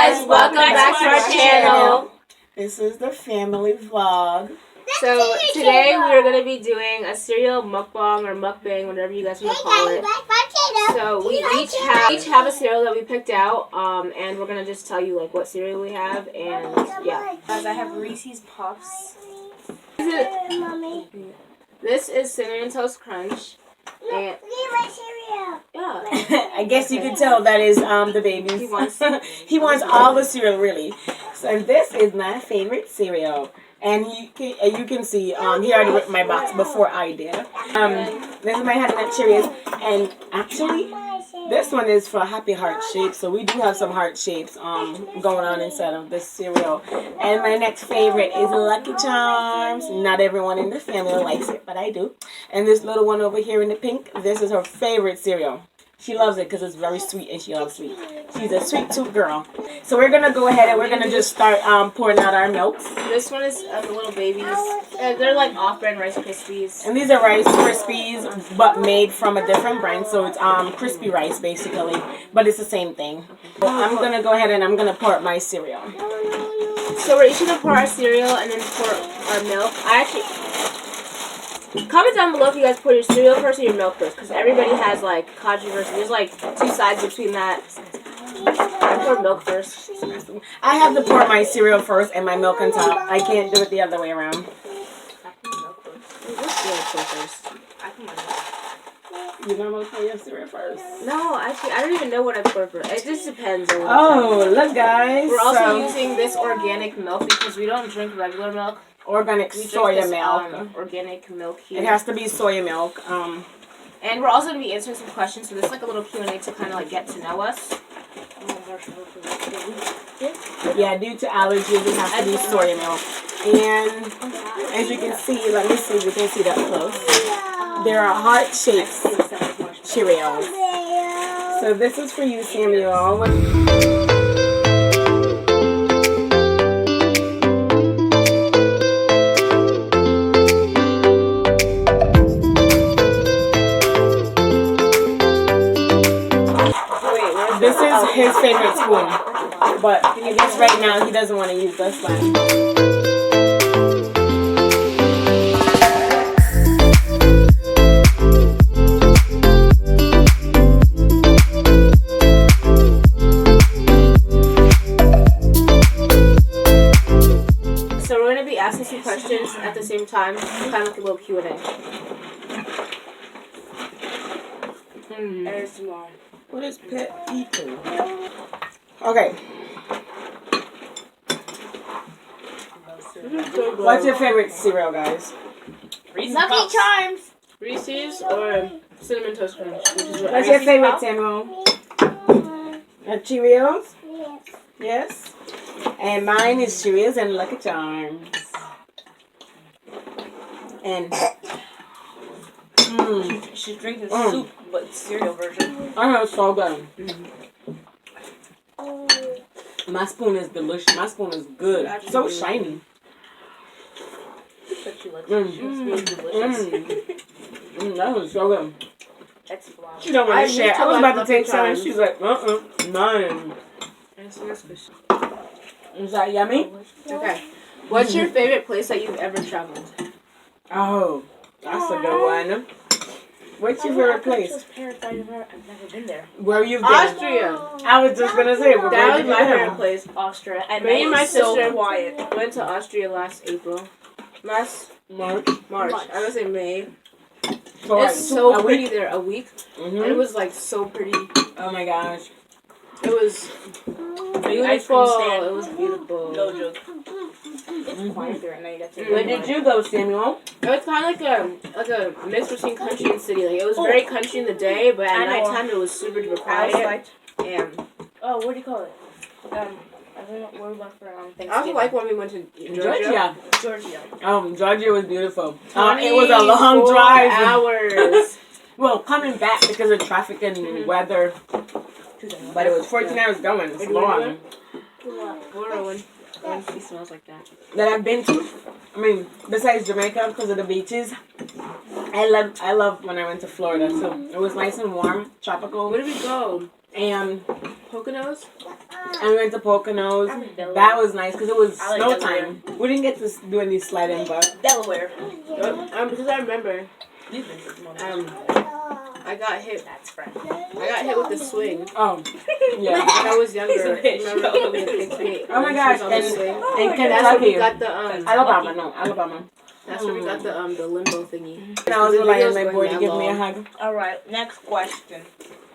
guys, welcome back to our channel. This is the family vlog. So today we are going to be doing a cereal mukbang or mukbang, whatever you guys want to call it. So we each have a cereal that we picked out, and we're going to just tell you like what cereal we have, and yeah. Guys, I have Reese's Puffs. This is Cinnamon Toast Crunch. And yeah. I guess you can tell that is the baby's. He wants all the cereal really. So this is my favorite cereal. And you can see he already ripped my box before I did. This is my Hazelnut Cheerios, and actually this one is for happy heart shape. So we do have some heart shapes going on inside of this cereal. And my next favorite is Lucky Charms. Not everyone in the family likes it, but I do. And this little one over here in the pink, this is her favorite cereal. She loves it because it's very sweet and she loves sweet. She's a sweet tooth girl. So we're going to go ahead and we're going to just start pouring out our milks. This one is the little babies. They're like off-brand Rice Krispies. And these are Rice Krispies, but made from a different brand. So it's crispy rice basically, but it's the same thing. So I'm going to go ahead and I'm going to pour my cereal. So we're each going to pour our cereal and then pour our milk. Comment down below if you guys pour your cereal first or your milk first, because everybody has like controversy. There's like two sides between that. I pour milk first. I have to pour my cereal first and my milk on top. I can't do it the other way around. You're gonna pour your cereal first? No, actually, I don't even know what I pour first. It just depends. Oh, look, guys. We're also using this organic milk because we don't drink regular milk. Organic soya milk. Organic milk here. It has to be soya milk. And we're also going to be answering some questions, so this is like a little Q&A to kind of like get to know us. Yeah, due to allergies, it has to be soya milk. And as you can see, let me see if you can see that close. There are heart-shaped Cheerios. So this is for you, Samuel. This is his favorite spoon, but I guess right now he doesn't want to use this one. So we're going to be asking some questions at the same time, kind of like a little Q&A. What is Editon? Okay. What's your favorite cereal, guys? Lucky Charms. Reese's or Cinnamon Toast Crunch? What's your favorite, Samuel? Cheerios? Yes. And mine is Cheerios and Lucky Charms. And She's drinking soup, but cereal version. I know it's so good. My spoon is delicious. My spoon is good. So shiny. That was so good. She don't want to share. I was about to take some and she's like, none. Is that yummy? Okay. What's your favorite place that you've ever traveled? Oh, that's a good one. What's your favorite place? I've never been there. Where you've been? Austria. I was just gonna say. That was my favorite place. Austria. And me and my sister so quiet. went to Austria last April. Last March. I'm gonna say May. So It's so pretty there. A week. And it was like so pretty. Oh my gosh. It was beautiful. It was beautiful. No joke. It's quiet there, and now you got to. Where did you go, Samuel? It was kind of like a mix between country and city. Like it was very country in the day, but at nighttime it was super duper quiet. And what do you call it? I don't know where we went for Thanksgiving. I also like when we went to Georgia. Georgia. Georgia was beautiful. It was a long drive. Hours. Well, coming back because of traffic and weather. But it was 14 hours going. It's long. When she smells like that. That I've been to. I mean, besides Jamaica because of the beaches. I love when I went to Florida too. It was nice and warm, tropical. Where did we go? And Poconos? And we went to Poconos. That was nice because it was snow time. We didn't get to do any sliding, but Delaware. Because I remember, I got hit. That's French. I got hit with the swing. oh, yeah. When I was younger. He's a bitch. Remember coming to Kentucky? Oh my gosh, On the and swing. in That's where we Kentucky, got the Alabama. That's where we got the limbo thingy. And I was The relying on video's my going boy to that give me a long. hug. All right, next question.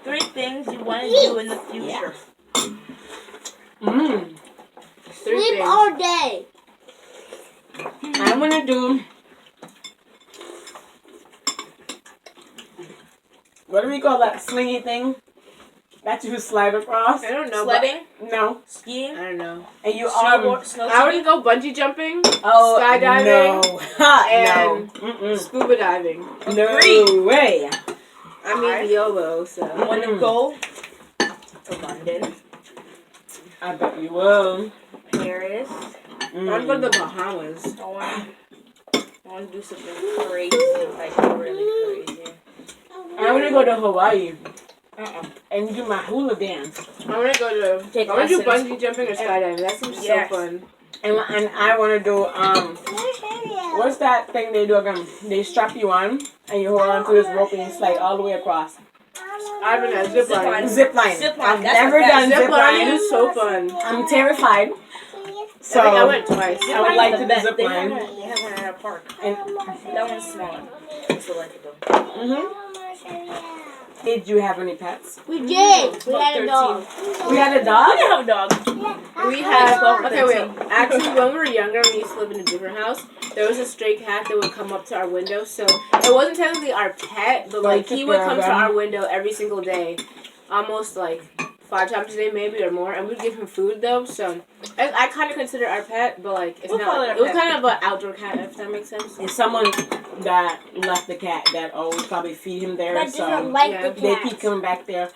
3 things you want to do in the future. Mm. 3 Sleep things. all day. I'm gonna do. What do we call that slingy thing that you slide across? I don't know. Sledding, No, skiing, I don't know. and you snowboard, I would go bungee jumping, oh skydiving, no, ha, and no, mm-mm. scuba diving. No way. I mean YOLO, so. I want to go to London, I bet you will. Paris. I want to go to the Bahamas. I want to do something crazy, like really crazy. I want to go to Hawaii Uh-uh. and do my hula dance. I want to go to. Take I want to do lessons. bungee jumping or skydiving. That seems Yes. so fun. And I want to do what's that thing they do again? They strap you on and you hold on to this rope and you slide all the way across. I've been at zip line. Zip line. Zip line, I've that's never the done best. zip Lining line. is so fun. I'm terrified. So I think I went twice. I would like to do zip They line. have one at a park. And That one's smaller. I still like it though. did you have any pets? We did. We had a dog. We had a I dog. didn't have a dog. We had. Yeah. Okay, wait. Actually, when we were younger, we used to live in a different house. There was a stray cat that would come up to our window. So it wasn't technically our pet, but like he would come to our window every single day, almost like 5 times a day, maybe or more. And we'd give him food though. So I kind of consider our pet, but like it's We'll call not. it a It was pet. kind of an outdoor cat, if that makes sense. It's someone that left the cat that always probably feed him there. That So doesn't like yeah, the they cat. keep coming back there.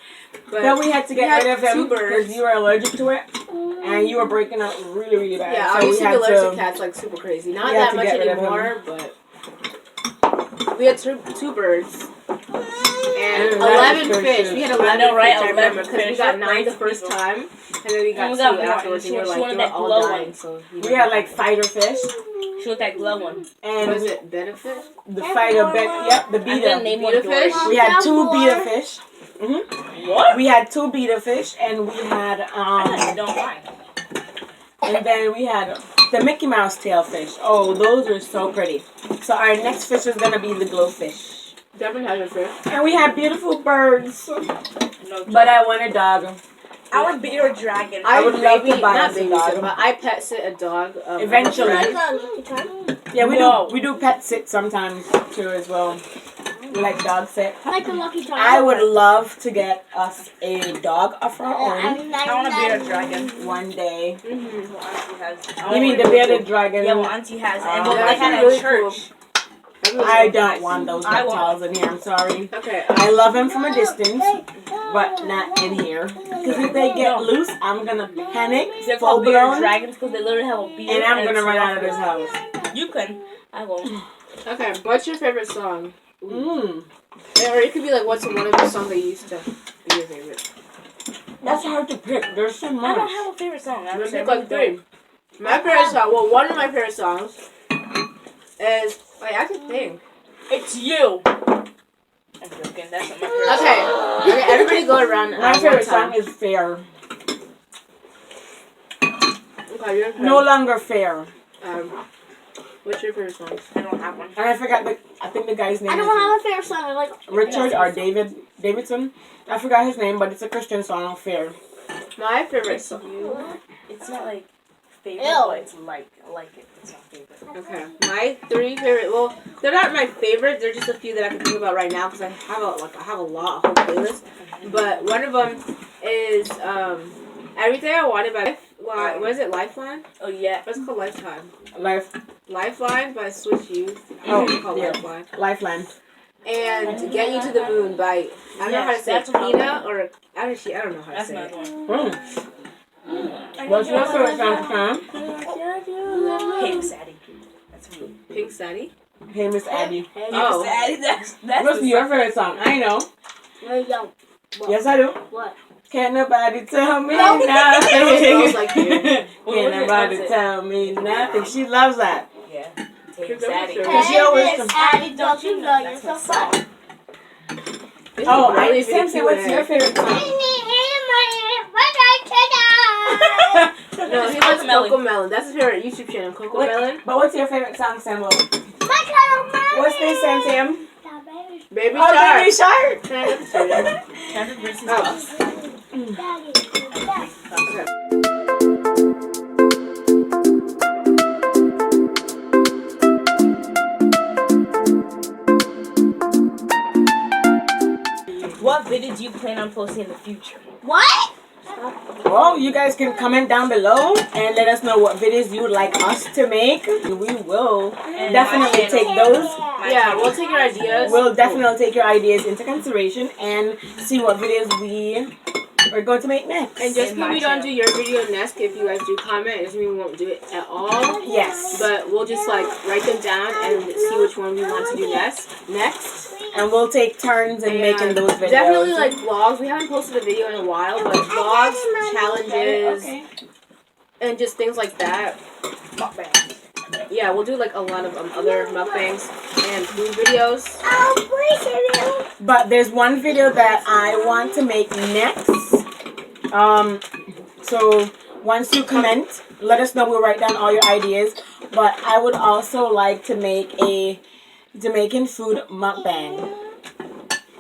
But But we had to we get had rid of him 2 birds. because you were allergic to it and you were breaking out really, really bad. yeah, so I used we to be had allergic to cats like super crazy. Not we had that to much get rid of him. anymore, but we had 2 birds. And Mm, that is 11 so fish. cute. We had I 11 know, right? fish, I 11 remember, because we fish. got We're 9 the crazy first people. time, and then we got And 2 we got more. afterwards, and She we were wanted like, they that were all glow dying, one. so... We had like fighter fish She looked like glow one. and Was it benefit? the fighter yep, the I didn't beta. name one Beta Dory. fish? We had 2 beta fish. What? We had 2 beta fish and we had I don't mind. and then we had the Mickey Mouse tail fish. Oh, those are so pretty. So our next fish is gonna be the glowfish. Devin has a fish. And we had beautiful birds. No, But I want a dog. I would be your dragon. I would love to buy not us a babysit, dog. but I pet sit a dog. Eventually. Like a lucky charm. Yeah, No. we do pet sit sometimes too as well. We like dog sit. Like a lucky charm. I would love to get us a dog of our own I want to be a dragon. one day. Mm-hmm. Well, Auntie has. You mean the bearded dragon? Yeah, well, Auntie has. And Oh, well, that's they had really a church. I don't want those I reptiles in here. I'm sorry. Okay. I love them from a distance, but not in here. Because if they get loose, I'm gonna panic, They're full called bearded blown, dragons because they literally have a beard. and I'm gonna it's run out of rough. this house. You can. I won't. Okay. What's your favorite song? Mm. Or it could be like, what's one of the songs that you used to be your favorite? That's hard to pick. There's so I don't much. have a favorite song. I'm gonna pick like 3. My favorite song. Well, one of my favorite songs is. Wait, I have to think. It's you. I'm joking. That's not my favorite song. Okay. Okay. Everybody go around. My favorite song is Fair. Okay, your turn. No longer fair. What's your favorite song? I don't have one. And I forgot I think the guy's name I is don't have a favorite song. I like. Richard or Davidson. I forgot his name, but it's a Christian song, Fair. My favorite It's song. you. It's not like favorite, Ew. but it's like I like it. It's not favorite. Okay. My 3 favorite. Well, they're not my favorite. They're just a few that I can think about right now because I have a lot, a whole playlist. But one of them is Everything I Wanted by what is it? Lifeline? Oh yeah. What's it called? Lifetime. Lifeline by Switch Youth. Oh, It's called yeah. Lifeline. Lifeline. And To Get You to the Moon by I don't know how to say it, Yes, that's Pina or I don't know how to That's say another it. one. What's your favorite song, Sam? Hey, Miss Addie. That's me. Pink Sadie. Hey, Miss Abby. Hey, Oh. Miss Addie. That's What's the your song. favorite song? I know. No, you don't. Yes, I do. What? Can't nobody tell me Smells nothing. like you. Can't nobody tell me nothing. She loves that. Yeah. Take Daddy. that. She always Hey, Miss Addie, don't you know you're so fun? Oh, really Samson, what's your favorite song? No, he likes Coco Melon. That's his favorite YouTube channel, Coco Melon. But what's your favorite song, Samuel? What's this, Sam? Baby Oh, Shark. Baby Shark. Kevin versus Oh. Boss. What video do you plan on posting in the future? What? Well, you guys can comment down below and let us know what videos you would like us to make. And we will definitely take those. Yeah, we'll take your ideas. We'll definitely take your ideas into consideration and see what videos we are going to make next. And just because we don't do your video next, if you guys do comment, it doesn't mean we won't do it at all. Yes. But we'll just like write them down and see which one we want to do next. And we'll take turns in making those videos. Definitely like vlogs. We haven't posted a video in a while, but vlogs, challenges, and just things like that. Yeah, we'll do like a lot of other mukbangs and food videos. But there's one video that I want to make next. So once you comment, let us know. We'll write down all your ideas. But I would also like to make a Jamaican food mukbang.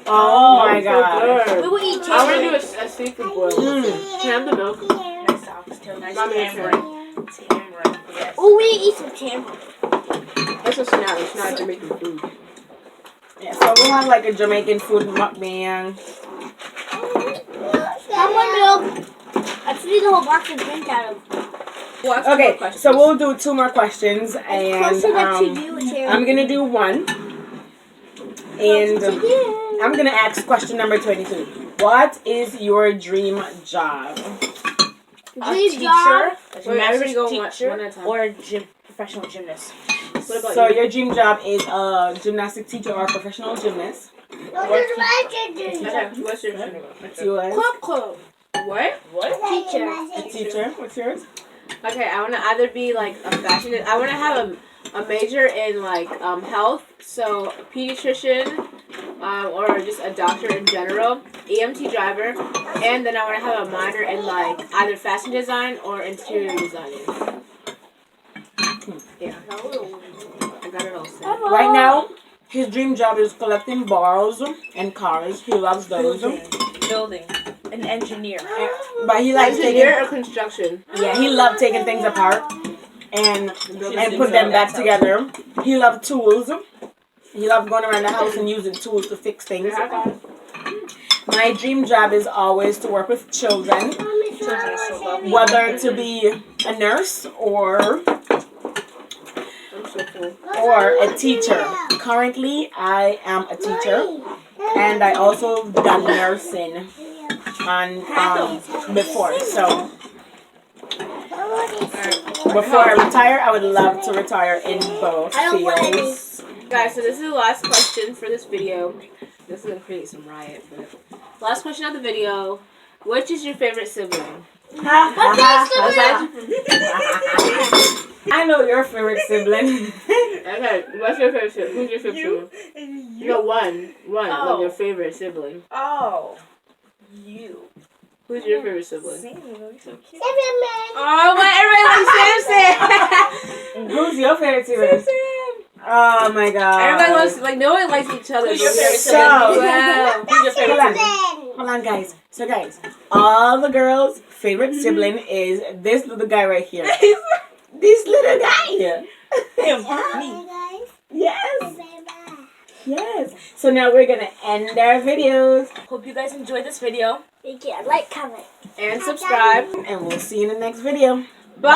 Oh my god. We will eat I want to do chicken. a seafood boil. Can I have the milk? Nice oxtail, nice Mommy, tamarind. Tamarind, yes. Oh, we eat some tamarind. It's a snack. It's not Jamaican food. Yeah, so we'll have like a Jamaican food mukbang. Have more milk. Let's leave the whole box and drink out of. Okay, so we'll do 2 more questions, and Closer up to you, Terry. I'm gonna do one, and I'm gonna ask question number 22. What is your dream job? A Dream teacher, job. a Wait, everybody go teacher, one at a time. or a professional gymnast. What about So you? your dream job is a gymnastic teacher or a professional gymnast. Okay, what's your What's yours? Club. What? What? Teacher. A teacher. What's yours? Okay, I want to either be like a fashion. I want to have a major in like health, so pediatrician, or just a doctor in general, EMT driver, and then I want to have a minor in like either fashion design or interior designing. Yeah, I got it all set. Right now, his dream job is collecting balls and cars. He loves those. Building. An engineer. But he likes Engineer taking. or construction? Yeah, he loves taking things apart and put them back together. He loves tools. He loves going around the house and using tools to fix things. My dream job is always to work with children, Children are so lovely. whether to be a nurse or I'm so cool. a teacher. Currently, I am a teacher, and I also done nursing before. So before I retire, I would love to retire in both fields. Guys, so this is the last question for this video. This is going to create some riot, but last question of the video. Which is your favorite sibling? I know your favorite sibling. Okay, what's your favorite sibling? Who's your favorite sibling? No, one, like your favorite sibling. Oh. You. Who's your favorite sibling? Samuel, you're so cute. Oh, but everybody likes Samson. Who's your favorite sibling? Oh my god. Everybody wants, like, no one likes each other. Who's your but favorite So- sibling? Wow. Who's your favorite Hold sibling? Hold on, guys. So, guys, all the girls' favorite sibling is this little guy right here. This little guy. Him. Me. Yes. Yes. So now we're gonna end our videos Hope you guys enjoyed this video. Yeah, like, comment. And subscribe. and we'll see you in the next video. Bye.